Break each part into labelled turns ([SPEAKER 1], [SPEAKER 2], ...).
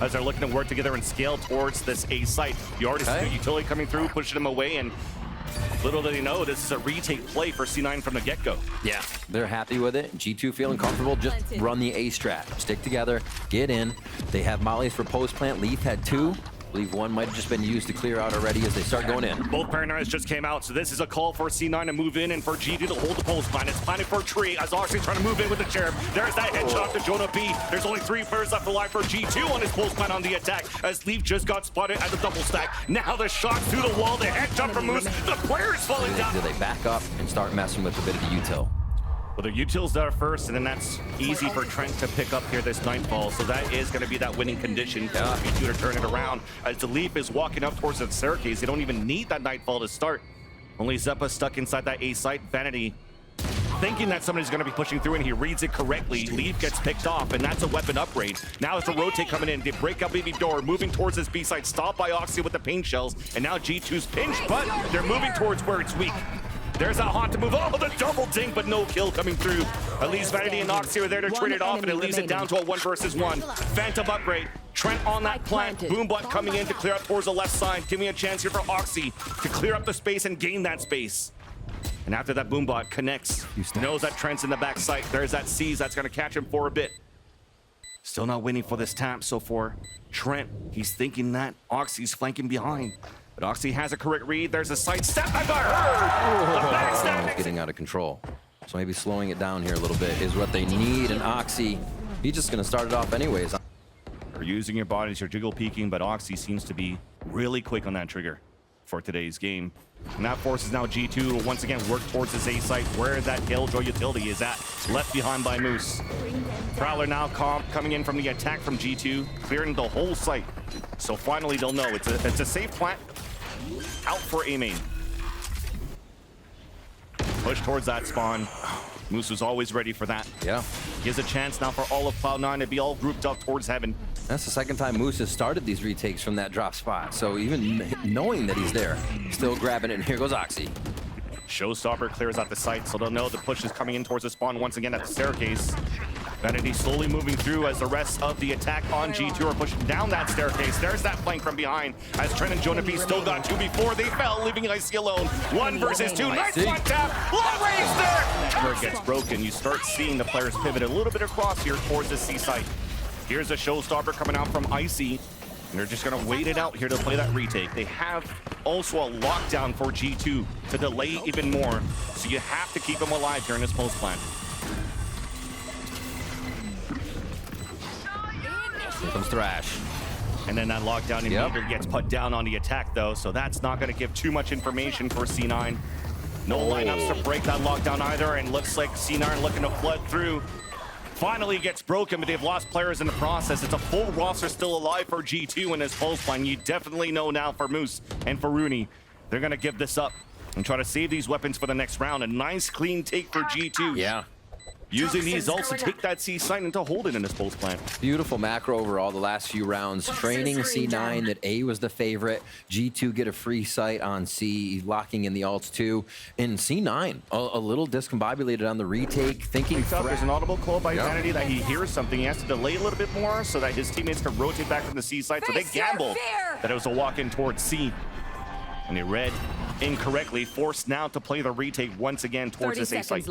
[SPEAKER 1] as they're looking to work together and scale towards this A site. You already see the utility coming through, pushing them away, and little do they know, this is a retake play for C9 from the get-go.
[SPEAKER 2] Yeah, they're happy with it. G2 feeling comfortable. Just run the A strat. Stick together, get in. They have mollies for post plant. Leaf had 2. I believe 1 might have just been used to clear out already as they start going in.
[SPEAKER 1] Both paranoias just came out, so this is a call for C9 to move in and for G2 to hold the post plant. It's planning for a tree as Oxy trying to move in with the cherub. There's that headshot to JonahP. There's only 3 players left alive for G2 on his post plant on the attack as Leaf just got spotted at the double stack. Now the shot through the wall, the headshot from Moose. The player's falling down.
[SPEAKER 2] Do they back up and start messing with a bit of the util?
[SPEAKER 1] Well, the utils there first, and then that's easy for Trent to pick up here this nightfall. So that is going to be that winning condition for G2 to turn it around. As the Leaf is walking up towards the staircase, they don't even need that nightfall to start. Only Xeppaa stuck inside that A site. Vanity thinking that somebody's going to be pushing through, and he reads it correctly. Leaf gets picked off, and that's a weapon upgrade. Now it's a rotate coming in. They break up BB door, moving towards this B site. Stopped by Oxy with the paint shells, and now G2's pinched, but they're moving towards where it's weak. There's that haunt to move. Oh, the double dink, but no kill coming through. At least Vanity and Oxy are there to trade it off, and it leaves it down to a 1 versus 1. Phantom upgrade. Trent on that plant. Boombot coming in to clear out towards the left side. Give me a chance here for Oxy to clear up the space and gain that space. And after that, Boombot connects. Knows that Trent's in the back site. There's that C's that's going to catch him for a bit. Still not winning for this tap so far. Trent, he's thinking that Oxy's flanking behind. But Oxy has a correct read. There's a side step. I got her!
[SPEAKER 2] It's getting out of control. So maybe slowing it down here a little bit is what they need. And Oxy, he's just going to start it off anyways.
[SPEAKER 1] You're using your bodies, you're jiggle peeking, but Oxy seems to be really quick on that trigger for today's game. And that forces now G2 to once again work towards this A site where that Killjoy utility is at. Left behind by Moose. Prowler now coming in from the attack from G2, clearing the whole site. So finally they'll know it's a safe plant. Out for A main. Push towards that spawn. Moose was always ready for that.
[SPEAKER 2] Yeah.
[SPEAKER 1] Gives a chance now for all of Cloud9 to be all grouped up towards heaven.
[SPEAKER 2] That's the second time Moose has started these retakes from that drop spot. So even knowing that he's there, still grabbing it, and here goes Oxy.
[SPEAKER 1] Showstopper clears out the site, so they'll know the push is coming in towards the spawn once again at the staircase. Vanity slowly moving through as the rest of the attack on G2 are pushing down that staircase. There's that flank from behind as Trent and JonahP still got 2 before they fell, leaving Icy alone. 1 versus 2. Nice one tap. Long range there. Where it gets broken, you start seeing the players pivot a little bit across here towards the C site. Here's a showstopper coming out from Icy. And they're just going to wait it out here to play that retake. They have also a lockdown for G2 to delay even more. So you have to keep them alive here in this post plan.
[SPEAKER 2] Here comes Thrash.
[SPEAKER 1] And then that lockdown immediately gets put down on the attack, though. So that's not going to give too much information for C9. No lineups to break that lockdown either. And looks like C9 looking to flood through. Finally gets broken, but they've lost players in the process. It's a full roster still alive for G2 in this post line. You definitely know now for Moose and for Runi, they're going to give this up and try to save these weapons for the next round. A nice clean take for G2.
[SPEAKER 2] Yeah.
[SPEAKER 1] Using these ults to take that C site and to hold it in this post plant.
[SPEAKER 2] Beautiful macro overall the last few rounds. Training C9 that A was the favorite. G2 get a free site on C, locking in the ults too. And C9, a little discombobulated on the retake, thinking
[SPEAKER 1] There's an audible call by Vanity that he hears something. He has to delay a little bit more so that his teammates can rotate back from the C site. So they gambled that it was a walk in towards C. And they read incorrectly, forced now to play the retake once again towards this A site.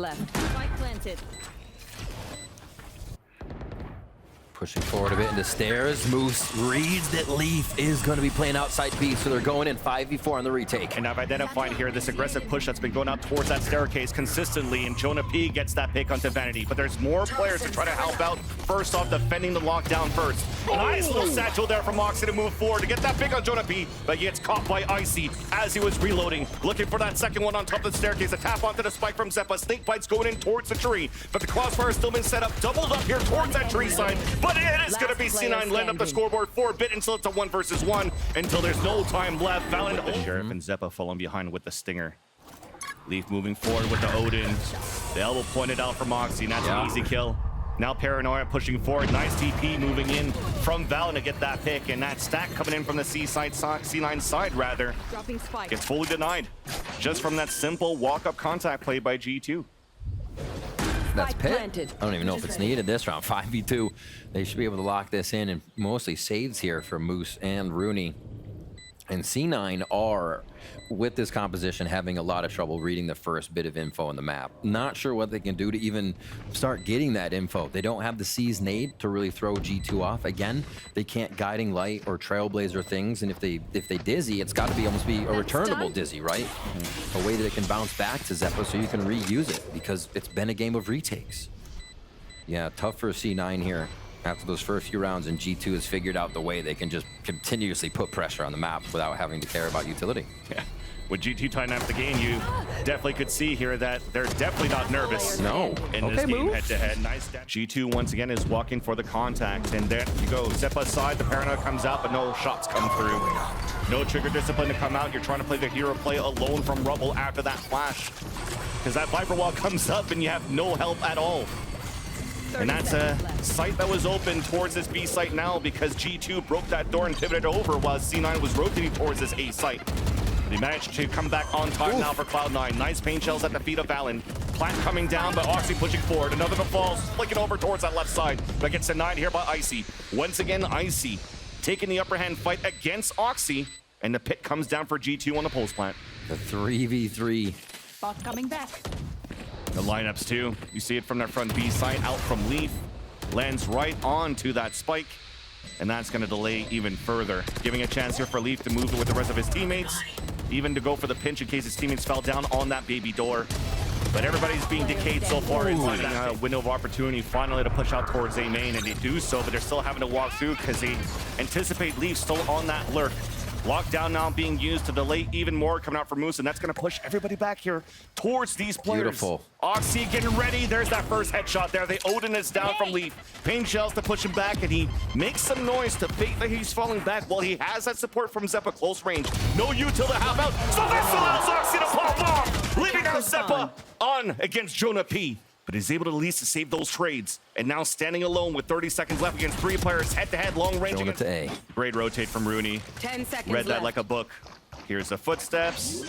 [SPEAKER 2] Pushing forward a bit into stairs. Moose reads that Leaf is going to be playing outside B, so they're going in 5v4 on the retake.
[SPEAKER 1] And I've identified here this aggressive push that's been going out towards that staircase consistently, and JonahP gets that pick onto Vanity. But there's more players to try to help out. First off, defending the lockdown first. Nice little satchel there from Oxy to move forward to get that pick on JonahP, but he gets caught by Icy as he was reloading. Looking for that second one on top of the staircase. A tap onto the spike from Xeppaa. Snake bites going in towards the tree, but the crossfire has still been set up, doubled up here towards that tree side. But it is going to be C9 land up the scoreboard for a bit until it's a 1 versus 1 until there's no time left. Valyn and Xeppaa falling behind with the stinger. Leaf moving forward with the Odin. The elbow pointed out from Oxy. That's an easy kill. Now Paranoia pushing forward. Nice TP moving in from Valyn to get that pick. And that stack coming in from the C9 side rather. Gets fully denied just from that simple walk-up contact play by G2.
[SPEAKER 2] That's Pit. I don't even know if it's needed this round. 5v2. They should be able to lock this in, and mostly saves here for Moose and Runi. And C9 are, with this composition, having a lot of trouble reading the first bit of info on the map. Not sure what they can do to even start getting that info. They don't have the C's nade to really throw G2 off. Again, they can't guiding light or trailblazer things, and if they dizzy, it's got to be almost be a returnable dizzy, right? A way that it can bounce back to Xeppaa so you can reuse it, because it's been a game of retakes. Yeah, tough for C9 here. After those first few rounds, and G2 has figured out the way they can just continuously put pressure on the map without having to care about utility.
[SPEAKER 1] Yeah. With G2 tying up the game, you definitely could see here that they're definitely not nervous.
[SPEAKER 2] No.
[SPEAKER 1] In this game head-to-head. Nice. G2 once again is walking for the contact, and there you go. Xeppaa side, the paranoia comes out, but no shots come through. No trigger discipline to come out. You're trying to play the hero play alone from rubble after that flash, because that Viper wall comes up and you have no help at all. And that's a site that was open towards this B site now, because G2 broke that door and pivoted over while C9 was rotating towards this A site. They managed to come back on time now for Cloud9. Nice pain shells at the feet of Valyn. Plant coming down, but Oxy pushing forward. Another falls, flicking over towards that left side. But gets denied here by Icy. Once again, Icy taking the upper hand fight against Oxy. And the pit comes down for G2 on the pulse plant.
[SPEAKER 2] The 3v3.
[SPEAKER 3] Bot coming back.
[SPEAKER 1] The lineups too. You see it from their front B site, out from Leaf. Lands right onto that spike. And that's going to delay even further. Giving a chance here for Leaf to move with the rest of his teammates. Even to go for the pinch in case his teammates fell down on that baby door. But everybody's being decayed so far. It's finding a window of opportunity finally to push out towards A main. And they do so, but they're still having to walk through because they anticipate Leaf still on that lurk. Lockdown now being used to delay even more coming out for Moose, and that's going to push everybody back here towards these players.
[SPEAKER 2] Beautiful.
[SPEAKER 1] Oxy getting ready. There's that first headshot there. The Odin is down from Leaf. Pain shells to push him back, and he makes some noise to fake that he's falling back while he has that support from Xeppaa close range. No util to half out. So this allows Oxy to pop off, leaving out Xeppaa on against JonahP. But he's able to at least save those trades. And now standing alone with 30 seconds left against 3 players head-to-head, long range.
[SPEAKER 2] Going to A.
[SPEAKER 1] Great rotate from Runi.
[SPEAKER 3] 10 seconds
[SPEAKER 1] Read that
[SPEAKER 3] left.
[SPEAKER 1] like a book. Here's the footsteps.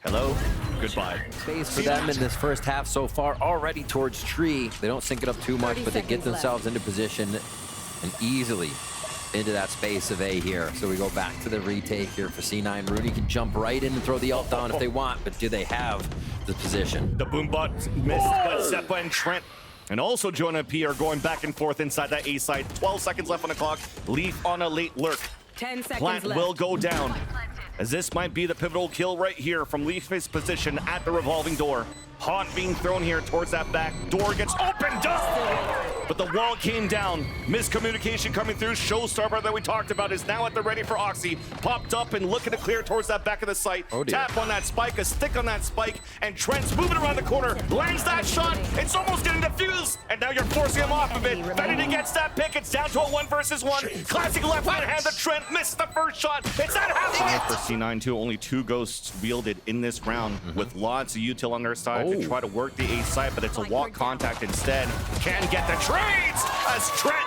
[SPEAKER 1] Hello. Goodbye.
[SPEAKER 2] Space for them in this first half so far, already towards Tree. They don't sync it up too much, but they get themselves into position and easily into that space of A here. So we go back to the retake here for C9. Runi can jump right in and throw the ult down if they want, but do they have the position?
[SPEAKER 1] The boom bot missed, but Xeppaa and Trent and also JonahP are going back and forth inside that A side. 12 seconds left on the clock. Leaf on a late lurk.
[SPEAKER 3] 10 seconds
[SPEAKER 1] Plant
[SPEAKER 3] left.
[SPEAKER 1] will go down, as this might be the pivotal kill right here from Leaf's position at the revolving door. Haunt being thrown here towards that back. Door gets opened up, but the wall came down. Miscommunication coming through. Showstopper that we talked about is now at the ready for Oxy. Popped up and looking to clear towards that back of the site.
[SPEAKER 2] Oh dear.
[SPEAKER 1] Tap on that spike, a stick on that spike, and Trent's moving around the corner. Lands that shot. It's almost getting defused, and now you're forcing him off of it. Vanity gets that pick. It's down to a 1 versus 1. Classic left hand that Trent missed the first shot. It's not happening. For C9 too, only 2 ghosts wielded in this round with lots of util on their side to try to work the A side, but it's a walk contact instead. Can get the trades as Trent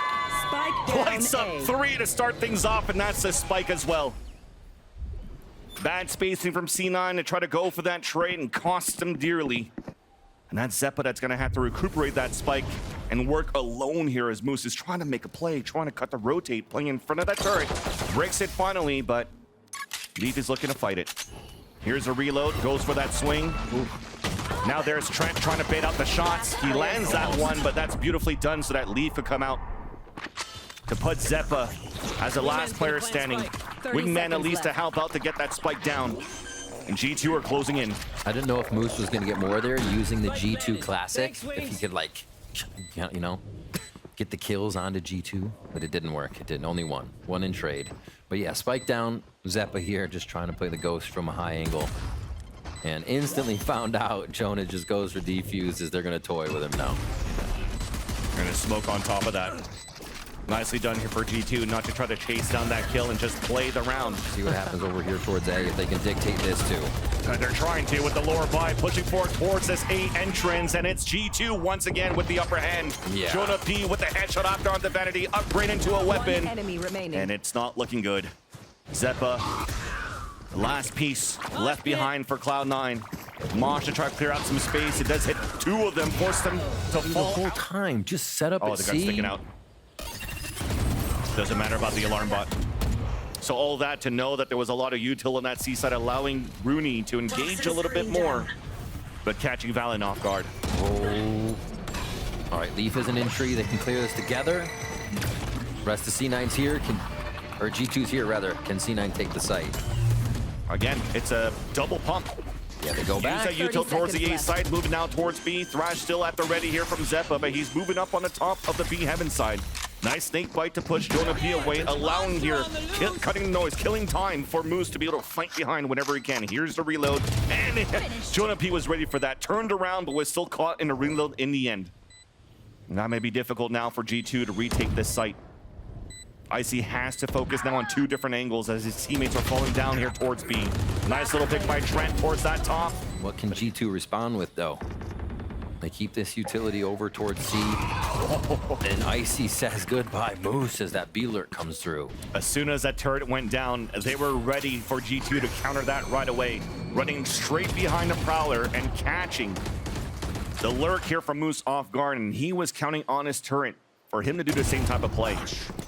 [SPEAKER 1] lights up 3 to start things off, and that's a spike as well. Bad spacing from C9 to try to go for that trade and cost them dearly. And that's Xeppaa that's going to have to recuperate that spike and work alone here as Moose is trying to make a play, trying to cut the rotate, playing in front of that turret. Breaks it finally, but Leaf is looking to fight it. Here's a reload, goes for that swing. Oof. Now there's Trent trying to bait out the shots. He lands that one, but that's beautifully done so that Leaf could come out to put Xeppaa as the last player standing. Wingman at least to help out to get that spike down. And G2 are closing in.
[SPEAKER 2] I didn't know if Moose was going to get more there using the G2 Classic, if he could, like, you know, get the kills onto G2, but it didn't work. It didn't. Only one in trade. But yeah, spike down. Xeppaa here just trying to play the ghost from a high angle. And instantly found out Jonah just goes for defuse as they're going to toy with him now.
[SPEAKER 1] They're going to smoke on top of that. Nicely done here for G2, not to try to chase down that kill and just play the round.
[SPEAKER 2] See what happens over here towards A if they can dictate this too.
[SPEAKER 1] They're trying to with the lower buy, pushing forward towards this A entrance, and it's G2 once again with the upper hand.
[SPEAKER 2] Yeah.
[SPEAKER 1] JonahP with the headshot after on the Vanity, upgrade into a weapon.
[SPEAKER 3] One enemy remaining.
[SPEAKER 1] And it's not looking good. Xeppaa, the last piece left behind for Cloud9. Mosh to try to clear out some space. It does hit two of them, force them to
[SPEAKER 2] The
[SPEAKER 1] fall
[SPEAKER 2] whole
[SPEAKER 1] out.
[SPEAKER 2] time, just set up
[SPEAKER 1] Oh,
[SPEAKER 2] at
[SPEAKER 1] the gun's
[SPEAKER 2] C.
[SPEAKER 1] sticking out. Doesn't matter about the alarm bot. So all that to know that there was a lot of util on that C side, allowing Runi to engage a little bit more, but catching Valyn off guard.
[SPEAKER 2] Oh. All right, Leaf isn't in tree. They can clear this together. Rest of C9's here, or G2's here rather. Can C9 take the site?
[SPEAKER 1] Again, it's a double pump.
[SPEAKER 2] Yeah, they go back.
[SPEAKER 1] Use that util
[SPEAKER 3] 30
[SPEAKER 1] towards the A
[SPEAKER 3] seconds
[SPEAKER 1] side, moving now towards B. Thrash still at the ready here from Xeppaa, but he's moving up on the top of the B heaven side. Nice snake bite to push JonahP away, allowing here, cutting the noise, killing time for Moose to be able to fight behind whenever he can. Here's the reload, and JonahP was ready for that. Turned around, but was still caught in a reload in the end. And that may be difficult now for G2 to retake this site. Icy has to focus now on two different angles as his teammates are falling down here towards B. Nice little pick by Trent towards that top.
[SPEAKER 2] What can G2 respond with, though? They keep this utility over towards C. And Icy says goodbye, Moose, as that B alert comes through.
[SPEAKER 1] As soon as that turret went down, they were ready for G2 to counter that right away. Running straight behind the Prowler and catching the lurk here from Moose off guard. And he was counting on his turret for him to do the same type of play.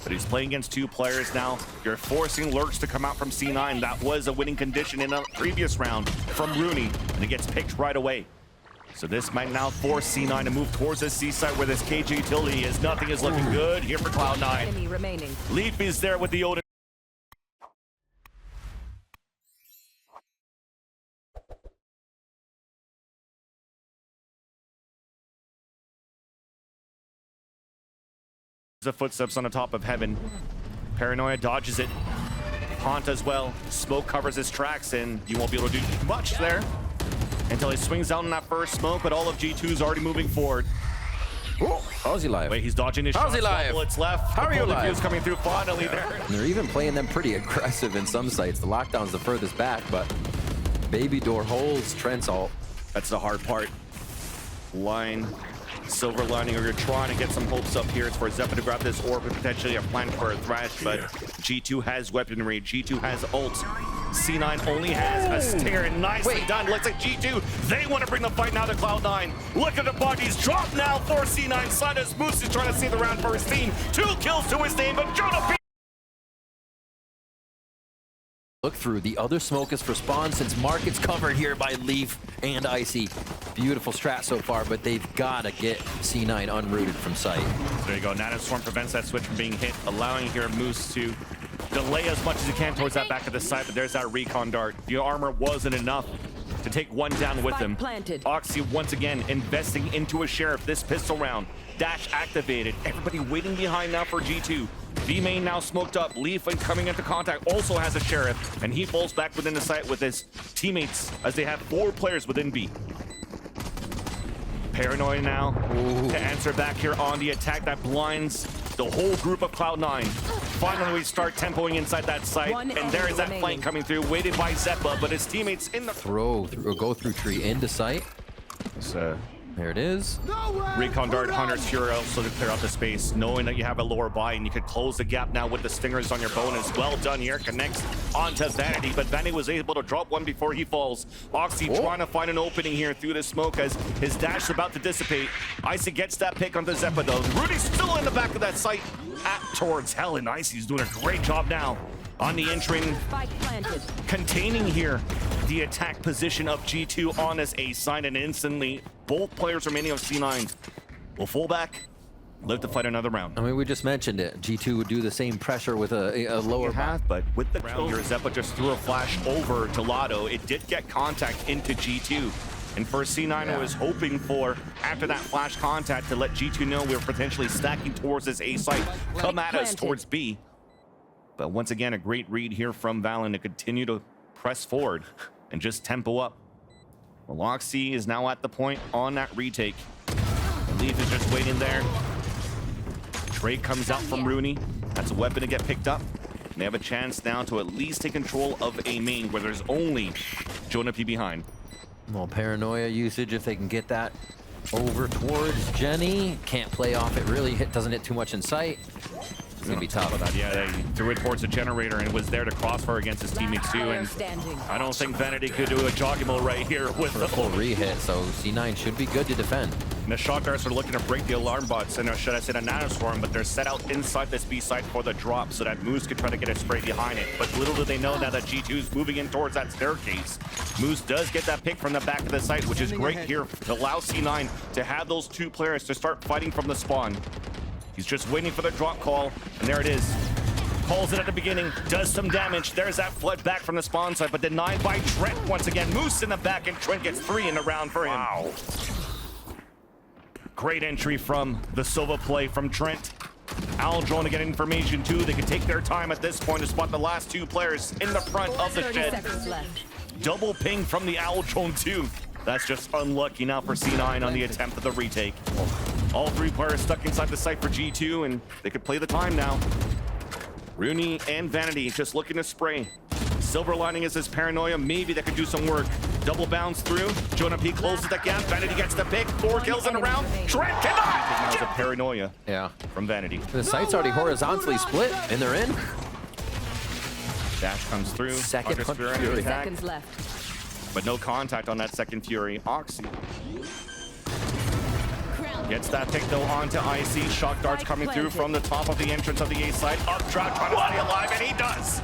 [SPEAKER 1] But he's playing against two players now. You're forcing lurks to come out from C9. That was a winning condition in a previous round from Runi, and it gets picked right away. So this might now force C9 to move towards the C side where this KG utility is. Nothing is looking good here for Cloud9.
[SPEAKER 3] Enemy remaining.
[SPEAKER 1] Leaf is there with the Odin. The footsteps on the top of heaven. Paranoia dodges it. Haunt as well. Smoke covers his tracks, and you won't be able to do much there until he swings down in that first smoke, but all of G2's already moving forward.
[SPEAKER 2] How's he live?
[SPEAKER 1] Wait, he's dodging his
[SPEAKER 2] How's
[SPEAKER 1] shots.
[SPEAKER 2] he live?
[SPEAKER 1] Bullets left.
[SPEAKER 2] How are you live?
[SPEAKER 1] Fuse coming through finally there.
[SPEAKER 2] And they're even playing them pretty aggressive in some sites. The lockdown's the furthest back, but Baby Door holds Trent's ult.
[SPEAKER 1] That's the hard part. Line, silver lining, or you're trying to get some hopes up here. It's for Xeppaa to grab this orb and potentially a flank for a Thrash, but G2 has weaponry. G2 has ult. C9 only has a stinger, and nicely done. Looks like G2, they want to bring the fight now to Cloud9. Look at the bodies drop now for C9 side as Moose is trying to save the round for his team. 2 kills to his name, but JonahP.
[SPEAKER 2] Look through. The other smoke is for spawn since Market's covered here by Leaf and Icy. Beautiful strat so far, but they've got to get C9 unrooted from sight.
[SPEAKER 1] There you go. Nano Swarm prevents that switch from being hit, allowing here Moose to delay as much as he can towards that back of the side, but there's that recon dart. The armor wasn't enough to take one down with him. Oxy once again investing into a Sheriff this pistol round. Dash activated. Everybody waiting behind now for G2. B main now smoked up. Leaf and coming into contact also has a Sheriff, and he falls back within the site with his teammates as they have 4 players within B. Paranoia now to answer back here on the attack that blinds the whole group of Cloud9. Finally, we start tempoing inside that site, and there is that flank coming through, waited by Xeppaa, but his teammates in the
[SPEAKER 2] Go through tree into sight.
[SPEAKER 1] So
[SPEAKER 2] There it is.
[SPEAKER 1] Recon Dart, Hunter's Hero, so to clear out the space, knowing that you have a lower buy and you could close the gap now with the stingers on your bonus. Well done here, connects onto Vanity, but Vanity was able to drop one before he falls. Oxy trying to find an opening here through the smoke as his dash is about to dissipate. Icy gets that pick onto Xeppaa though. Rudy's still in the back of that site towards hell, and Icy's doing a great job now on the entering, containing here the attack position of G2 on this A side, and instantly both players remaining of C9 will fall back, live to fight another round.
[SPEAKER 2] I mean, we just mentioned it. G2 would do the same pressure with a lower
[SPEAKER 1] half, but with the round here, Xeppaa just threw a flash over to Lotto. It did get contact into G2. And for C9, I was hoping for, after that flash contact, to let G2 know we were potentially stacking towards this A site, come at us towards B. But once again, a great read here from Valyn to continue to press forward and just tempo up. Meloxy is now at the point on that retake. Leaf is just waiting there. Trade comes out from Runi. That's a weapon to get picked up. And they have a chance now to at least take control of a main where there's only JonahP behind.
[SPEAKER 2] Well, paranoia usage if they can get that over towards Jenny. Can't play off it really. Doesn't hit too much in sight. It's gonna be tough.
[SPEAKER 1] Yeah, they threw it towards the generator and was there to crossfire against his teammates too. And
[SPEAKER 3] Standing.
[SPEAKER 1] I don't think Vanity could do a joggable right here with
[SPEAKER 2] For
[SPEAKER 1] the
[SPEAKER 2] a full re-hit, so C9 should be good to defend.
[SPEAKER 1] And the shot darts are looking to break the alarm bots, and should I say the nanoswarm, but they're set out inside this B site for the drop so that Moose can try to get a spray behind it. But little do they know now that G2 is moving in towards that staircase. Moose does get that pick from the back of the site, which is great here to allow C9 to have those two players to start fighting from the spawn. He's just waiting for the drop call, and there it is. Calls it at the beginning, does some damage. There's that flood back from the spawn side, but denied by Trent once again. Moose in the back, and Trent gets 3 in the round for him. Wow. Great entry from the Silva play from Trent. Owl drone to get information too. They can take their time at this point to spot the last 2 players in the front of the
[SPEAKER 3] 30
[SPEAKER 1] shed.
[SPEAKER 3] seconds left.
[SPEAKER 1] Double ping from the Owl drone too. That's just unlucky now for C9 on the attempt of the retake. All 3 players stuck inside the site for G2, and they could play the time now. runi and Vanity just looking to spray. Silver lining is his paranoia. Maybe that could do some work. Double bounce through. JonahP closes the gap. Vanity gets the pick. 4 kills in a round. Trent cannot! That was a paranoia from Vanity.
[SPEAKER 2] The site's already horizontally split, and they're in.
[SPEAKER 1] Dash comes through.
[SPEAKER 2] Second
[SPEAKER 1] Fury
[SPEAKER 2] Fury.
[SPEAKER 1] attack,
[SPEAKER 3] Seconds left.
[SPEAKER 1] but no contact on that second Fury. Oxy gets that pick though onto Icy. Shock darts coming through from the top of the entrance of the A side. Updraft trying to stay alive, and he does.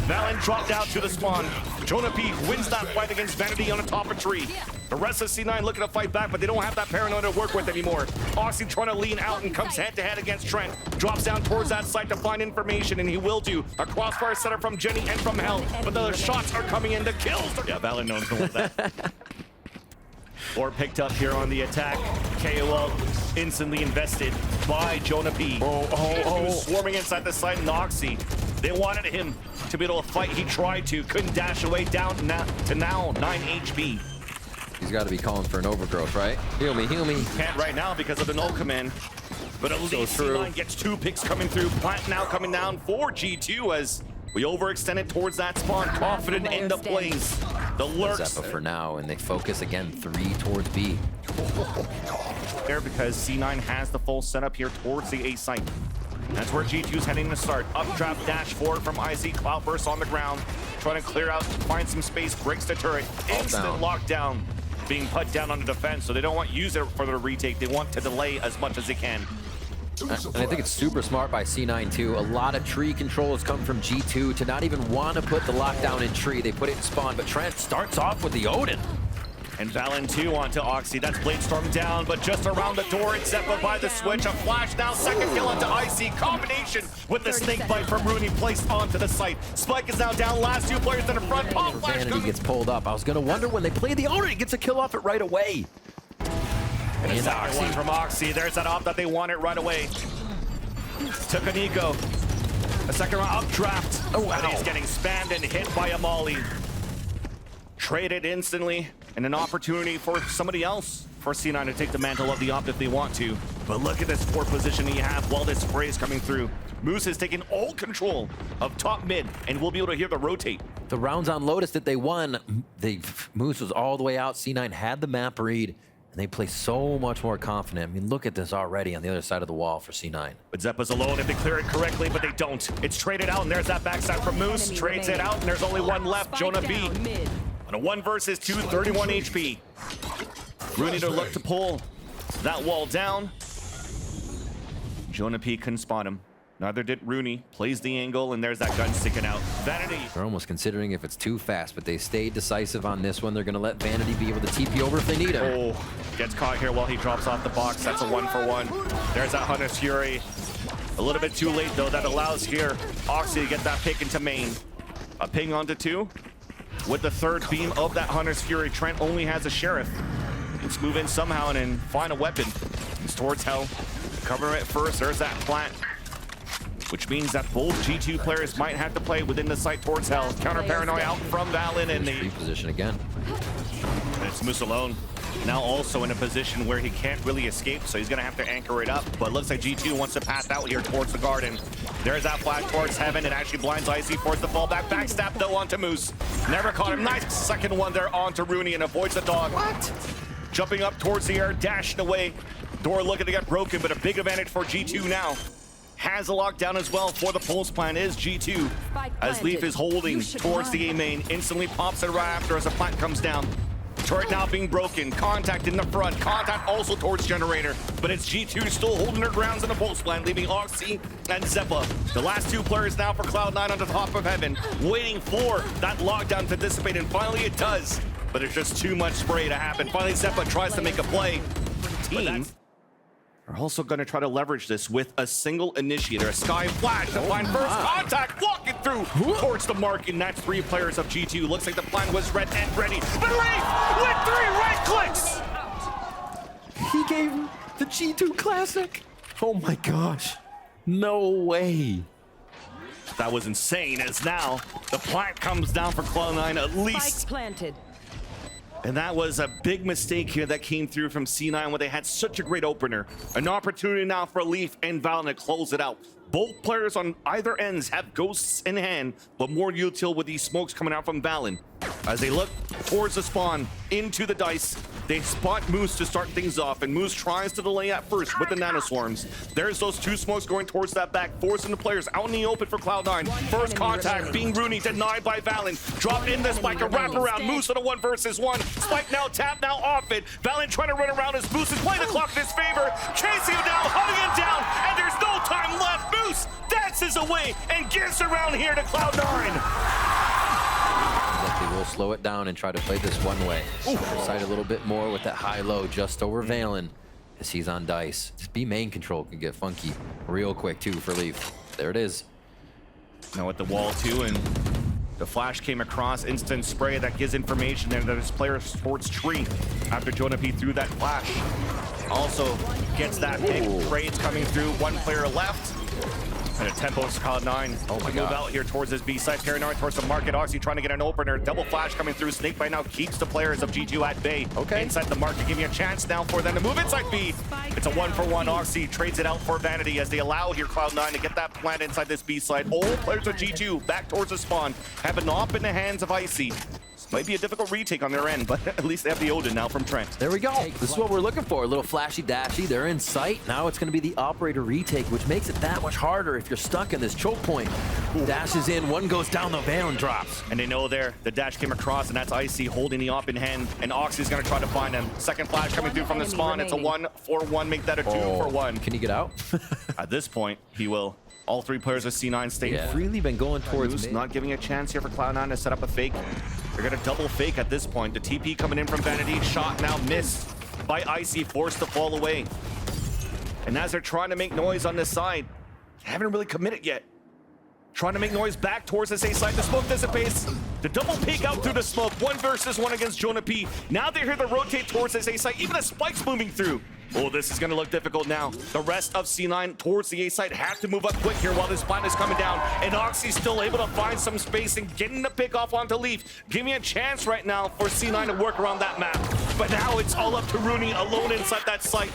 [SPEAKER 1] Valyn dropped out to the spawn. JonahP wins that fight against Vanity on the top of tree. The rest of C9 looking to fight back, but they don't have that paranoia to work with anymore. Oxy trying to lean out and comes head to head against Trent. Drops down towards that site to find information, and he will do. A crossfire setup from Jenny and from Hell, but the shots are coming in. The kills. Yeah, Valyn knows that. Or picked up here on the attack. KOL instantly invested by JonahP. Who's swarming inside the site, and Oxy. They wanted him to be able to fight. He tried to, couldn't dash away down to now 9 HP.
[SPEAKER 2] He's got to be calling for an overgrowth, right? Heal me, heal me.
[SPEAKER 1] Can't right now because of the null command. But at least C9 gets 2 picks coming through. Plant now coming down for G2 as we overextended towards that spawn. Confident in the plays. The lurks.
[SPEAKER 2] Xeppaa for now, and they focus again 3 towards B.
[SPEAKER 1] There because C9 has the full setup here towards the A site. That's where G2's heading to start. Updraft dash forward from IC. Cloudburst on the ground. Trying to clear out, find some space, breaks the turret. Instant lockdown. Being put down on the defense, so they don't want to use it for the retake. They want to delay as much as they can.
[SPEAKER 2] And I think it's super smart by C9 too. A lot of tree control has come from G2 to not even want to put the lockdown in tree. They put it in spawn, but Trent starts off with the Odin.
[SPEAKER 1] And Valyn 2 onto Oxy. That's Bladestorm down, but just around the door, it's Xeppaa by the switch. A flash now, second kill onto IC. Combination with the snake bite from runi placed onto the site. Spike is now down, last 2 players in the front. Pop flash
[SPEAKER 2] Vanity
[SPEAKER 1] coming.
[SPEAKER 2] gets pulled up. I was gonna wonder when they play the Odin, he gets a kill off it right away.
[SPEAKER 1] And a second one from Oxy. There's that op that they wanted right away. Took an eco. A second round updraft.
[SPEAKER 2] Oh, wow.
[SPEAKER 1] And he's getting spammed and hit by a molly. Traded instantly, and an opportunity for somebody else for C9 to take the mantle of the op if they want to. But look at this poor positioning you have while this spray is coming through. Moose has taken all control of top mid, and we'll be able to hear the rotate.
[SPEAKER 2] The rounds on Lotus that they won, Moose was all the way out. C9 had the map read, and they play so much more confident. I mean, look at this already on the other side of the wall for C9.
[SPEAKER 1] But Xeppaa's alone if they clear it correctly, but they don't. It's traded out, and there's that backside from Moose. Trades it out, and there's only one left, JonahP. On a 1 versus 2, 31 HP. runi to look to pull that wall down. JonahP couldn't spot him. Neither did runi. Plays the angle, and there's that gun sticking out. Vanity.
[SPEAKER 2] They're almost considering if it's too fast, but they stayed decisive on this one. They're going to let Vanity be able to TP over if they need him.
[SPEAKER 1] Oh, gets caught here while he drops off the box. That's a 1-for-1. There's that Hunter's Fury. A little bit too late, though. That allows here Oxy to get that pick into main. A ping onto 2. With the 3rd beam of that Hunter's Fury, Trent only has a Sheriff. Let's move in somehow and then find a weapon. It's towards Hell. Cover it first. There's that plant. Which means that both G2 players might have to play within the site towards Hell. Counter paranoia out from Valyn, and the
[SPEAKER 2] reposition again.
[SPEAKER 1] And it's Moose alone. Now also in a position where he can't really escape, so he's gonna have to anchor it up. But looks like G2 wants to pass out here towards the garden. There's that flash towards Heaven. It actually blinds Icy, forced the fallback. Backstab though onto Moose. Never caught him. Nice second one there onto runi and avoids the dog. What? Jumping up towards the air, dashing away. Door looking to get broken, but a big advantage for G2 now. has a lockdown as well for the pulse plan is G2. As Leaf is holding towards the A main, instantly pops it right after as a plant comes down. Turret now being broken, contact in the front, contact also towards Generator, but it's G2 still holding their grounds in the pulse plan, leaving Oxy and Xeppaa. The last two players now for Cloud9 on the top of heaven, waiting for that lockdown to dissipate, and finally it does. But there's just too much spray to happen. Finally, Xeppaa tries to make a play. Team are also going to try to leverage this with a single initiator, a Sky Flash to find first contact, walking through towards the mark, and that's 3 players of G2. Looks like the plan was red and ready. But Leaf with 3 red clicks!
[SPEAKER 2] He gave him the G2 Classic. Oh my gosh. No way.
[SPEAKER 1] That was insane, as now the plant comes down for Cloud9 at least.
[SPEAKER 3] Spike planted.
[SPEAKER 1] And that was a big mistake here that came through from C9 when they had such a great opener. An opportunity now for Leaf and Valyn to close it out. Both players on either ends have ghosts in hand, but more util with these smokes coming out from Valyn. As they look towards the spawn, into the dice, they spot Moose to start things off, and Moose tries to delay at first with the nanoswarms. There's those 2 smokes going towards that back, forcing the players out in the open for Cloud9. First contact being Rooney, denied by Valyn. Drop in the spike, a wraparound. Moose on a 1 versus 1. Spike now tapped, now off it. Valyn trying to run around as Moose is playing the clock in his favor. Chasing him down, hunting him down, and there's no time left. Moose dances away and gets around here to Cloud9.
[SPEAKER 2] They will slow it down and try to play this one way. Side a little bit more with that high-low just over Valyn as he's on dice. This B main control can get funky real quick too for Leaf. There it is.
[SPEAKER 1] Now with the wall too, and the flash came across, instant spray that gives information there that his player towards tree after JonahP threw that flash. Also gets that pick. Trades coming through, 1 player left. And a tempo is Cloud9.
[SPEAKER 2] Oh my
[SPEAKER 1] Move
[SPEAKER 2] God.
[SPEAKER 1] out here towards his B side. Paranoid towards the market. Oxy trying to get an opener. Double flash coming through. Snake by now keeps the players of G2 at bay.
[SPEAKER 2] Okay.
[SPEAKER 1] Inside the market, giving a chance now for them to move inside B. It's a 1-for-1. Oxy trades it out for Vanity as they allow here Cloud9 to get that plant inside this B side. All players of G2 back towards the spawn have an op in the hands of Icy. Might be a difficult retake on their end, but at least they have the Odin now from Trent.
[SPEAKER 2] There we go. This is what we're looking for. A little flashy dashy. They're in sight. Now it's going to be the operator retake, which makes it that much harder if you're stuck in this choke point. Dashes in, 1 goes down, the Valyn drops.
[SPEAKER 1] And they know there, the dash came across, and that's Icy holding the op in hand, and Oxy's gonna try to find him. Second flash coming through from the spawn. It's a 1-for-1, make that a 2-for-1.
[SPEAKER 2] Can he get out?
[SPEAKER 1] At this point, he will. All 3 players of C9 staying free.
[SPEAKER 2] Freely been going towards
[SPEAKER 1] Moose
[SPEAKER 2] mid.
[SPEAKER 1] not giving a chance here for Cloud9 to set up a fake. They're gonna double fake at this point. The TP coming in from Vanity, shot now missed by Icy, forced to fall away. And as they're trying to make noise on this side, they haven't really committed yet. Trying to make noise back towards this A side. The smoke dissipates. The double peek out through the smoke. 1 versus 1 against JonahP. Now they're here to rotate towards this A side. Even the spike's moving through. Oh, this is going to look difficult now. The rest of C9 towards the A side have to move up quick here while this plant is coming down. And Oxy's still able to find some space and getting the pick off onto Leaf. Give me a chance right now for C9 to work around that map. But now it's all up to Rooney alone inside that site.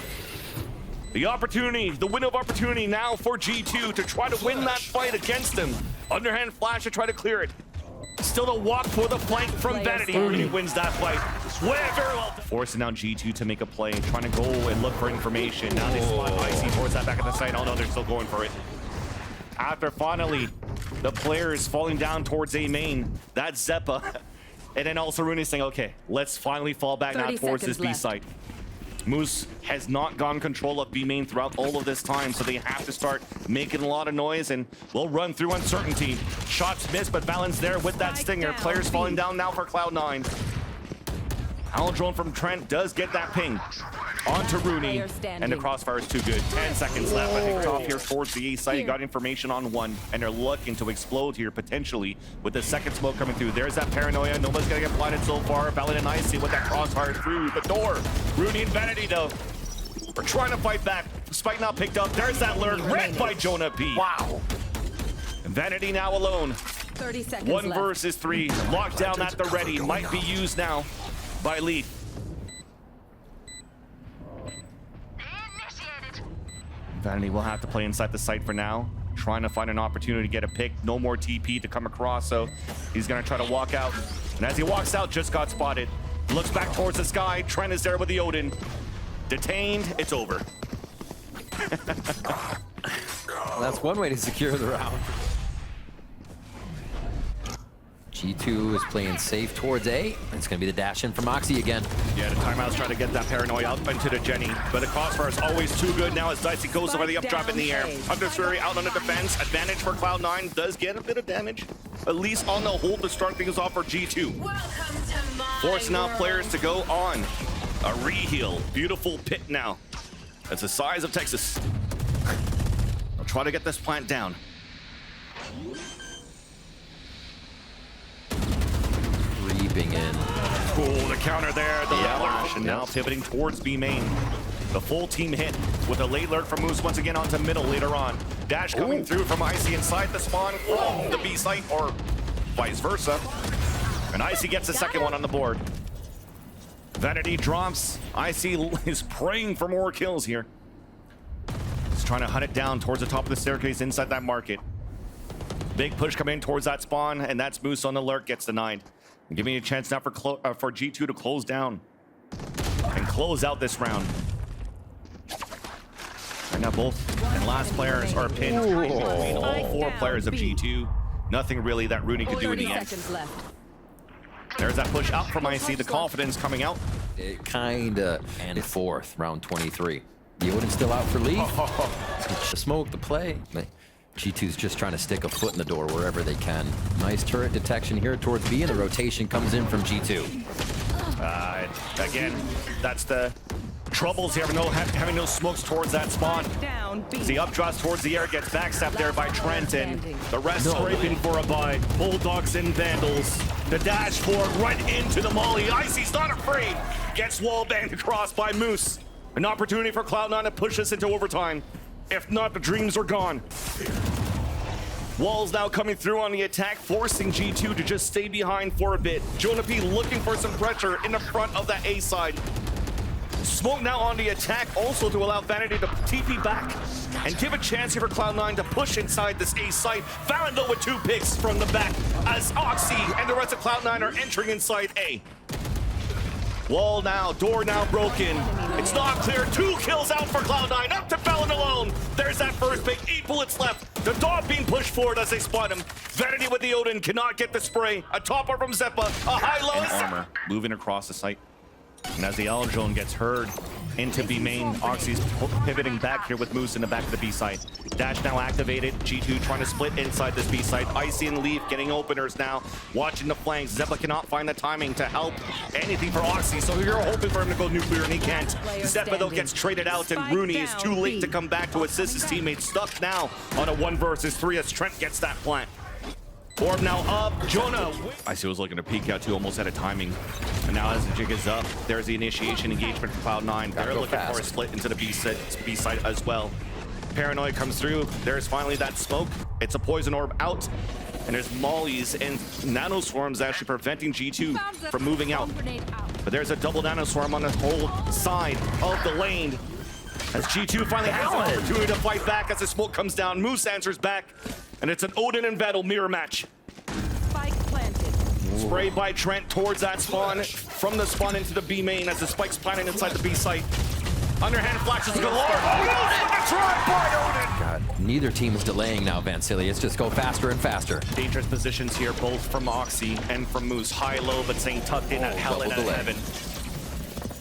[SPEAKER 1] The opportunity, the window of opportunity now for G2 to try to win that fight against him. Underhand flash to try to clear it. Still the walk for the flank from Vanity. Rooney wins that fight. Very well. Forcing down G2 to make a play, trying to go and look for information. Now they spot Icy towards that back of the site. Oh no, they're still going for it. After finally the players falling down towards A main, that's Xeppaa. And then also Rooney saying, okay, let's finally fall back now towards this B site. Moose has not gone control of B main throughout all of this time, so they have to start making a lot of noise, and we'll run through uncertainty. Shots missed, but Valyn's there with that stinger. Players falling down now for Cloud9. Owl drone from Trent does get that ping onto Rooney, and the crossfire is too good. 10 seconds left. I think top here towards the A side. He got information on 1, and they're looking to explode here potentially with the second smoke coming through. There's that paranoia. Nobody's gonna get blinded so far. Valyn and Icy with that crossfire through the door. Rooney and Vanity though, we're trying to fight back. Spike now picked up. There's that lurk. Read by JonahP. Wow. And Vanity now alone.
[SPEAKER 3] 30 seconds
[SPEAKER 1] 1
[SPEAKER 3] left.
[SPEAKER 1] versus 3. Lockdown at the ready. Might be used now by Leaf. Vanity will have to play inside the site for now. Trying to find an opportunity to get a pick. No more TP to come across, so he's going to try to walk out. And as he walks out, just got spotted. Looks back towards the sky. Trent is there with the Odin. Detained. It's over.
[SPEAKER 2] That's one way to secure the round. G2 is playing safe towards A. It's going to be the dash in from Oxy again.
[SPEAKER 1] Yeah, the timeout's trying to get that paranoia out into the Jenny. But the crossfire is always too good now as Dicey goes over the updrap in the air. Undersfury out on the defense. Advantage for Cloud9. Does get a bit of damage. At least on the hold to start things off for G2. Force now players to go on a re-heal. Beautiful pit now. That's the size of Texas. I'll try to get this plant down.
[SPEAKER 2] Creeping in.
[SPEAKER 1] Oh, the counter there, the flash, and now pivoting towards B main. The full team hit with a late lurk from Moose once again onto middle later on. Dash coming through from Icy inside the spawn from the B site, or vice versa. And Icy gets the second one on the board. Vanity drops. Icy is praying for more kills here. He's trying to hunt it down towards the top of the staircase inside that market. Big push coming in towards that spawn, and that's Moose on the lurk, gets denied. Giving a chance now for G2 to close down and close out this round. Right now, both and last players are pinned between all four players of G2. Nothing really that Runi could do in the end. There's that push out from Icy, the confidence coming out.
[SPEAKER 2] It kinda and fourth, round 23. The Odin's still out for lead. The smoke, the play. G2's just trying to stick a foot in the door wherever they can. Nice turret detection here towards B, and the rotation comes in from G2.
[SPEAKER 1] Again, that's the troubles here, having no smokes towards that spawn. As the updraws towards the air gets backstabbed there by Trent, and the rest scraping for a buy. Bulldogs and Vandals. The dash forward right into the molly. Icy's not afraid. Gets wallbanged across by Moose. An opportunity for Cloud9 to push us into overtime. If not, the dreams are gone. Walls now coming through on the attack, forcing G2 to just stay behind for a bit. JonahP looking for some pressure in the front of the A side. Smoke now on the attack, also to allow Vanity to TP back and give a chance here for Cloud9 to push inside this A site. Valyn though with 2 picks from the back as Oxy and the rest of Cloud9 are entering inside A. Wall now, door now broken. It's not clear. 2 kills out for Cloud9. Up to Valyn alone. There's that first pick. 8 bullets left. The dog being pushed forward as they spot him. Vanity with the Odin cannot get the spray. A topper from Xeppaa. A high-low armor moving across the site. And as the L drone gets heard into B main, Oxy's pivoting back here with Moose in the back of the B site. Dash now activated. G2 trying to split inside this B site. Icy and Leaf getting openers now. Watching the flanks. Xeppaa cannot find the timing to help anything for Oxy, so you're hoping for him to go nuclear, and he can't. Xeppaa though gets traded out, and Runi is too late to come back to assist his teammates. Stuck now on a 1 versus 3 as Trent gets that plant. Orb now up. Jonah. Icy was looking to peek out too, almost out of timing. And now as the jig is up, there's the initiation engagement for Cloud9. They're looking for a split into the B side as well. Paranoia comes through. There's finally that smoke. It's a poison orb out. And there's mollies and nanoswarms actually preventing G2 from moving out. But there's a double nanoswarm on the whole side of the lane. As G2 finally has an opportunity to fight back as the smoke comes down. Moose answers back. And it's an Odin and Vandal mirror match.
[SPEAKER 3] Spike planted.
[SPEAKER 1] Sprayed by Trent towards that spawn, from the spawn into the B main as the spike's planted inside the B site. Underhand flashes galore.
[SPEAKER 2] God, neither team is delaying now, Vancilius. Just go faster and faster.
[SPEAKER 1] Dangerous positions here, both from Oxy and from Moose. High-low, but staying tucked in at hell and at heaven.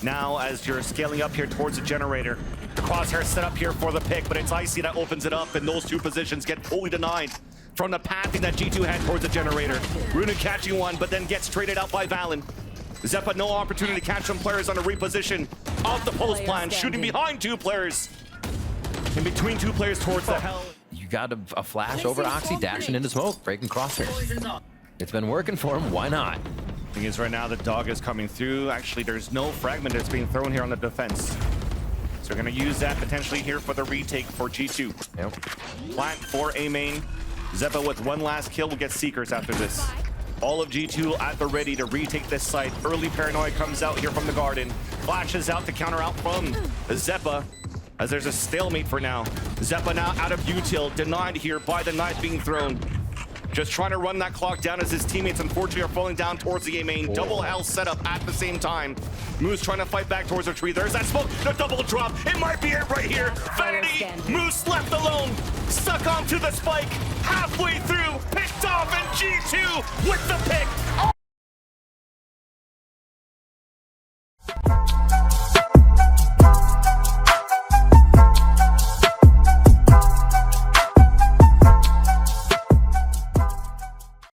[SPEAKER 1] Now, as you're scaling up here towards the generator, the crosshair set up here for the pick, but it's Icy that opens it up, and those 2 positions get fully denied from the pathing that G2 had towards the generator. Runi catching one, but then gets traded out by Valyn. Xeppaa, no opportunity to catch some players on a reposition off the post plan, shooting behind 2 players. In between 2 players towards the hell.
[SPEAKER 2] You got a flash over Oxy, dashing into smoke, breaking crosshairs. It's been working for him, why not?
[SPEAKER 1] Thing is, right now the dog is coming through. Actually, there's no fragment that's being thrown here on the defense. So we're going to use that potentially here for the retake for G2.
[SPEAKER 2] Yep.
[SPEAKER 1] Plant for A main. Xeppaa with 1 last kill will get Seekers after this. All of G2 at the ready to retake this site. Early Paranoia comes out here from the garden. Flashes out to counter out from Xeppaa as there's a stalemate for now. Xeppaa now out of util, denied here by the knife being thrown. Just trying to run that clock down as his teammates unfortunately are falling down towards the A main. Double L setup at the same time. Moose trying to fight back towards the tree. There's that smoke. The double drop. It might be it right here. Vanity. Moose left alone. Stuck onto the spike. Halfway through. Picked off and G2 with the pick.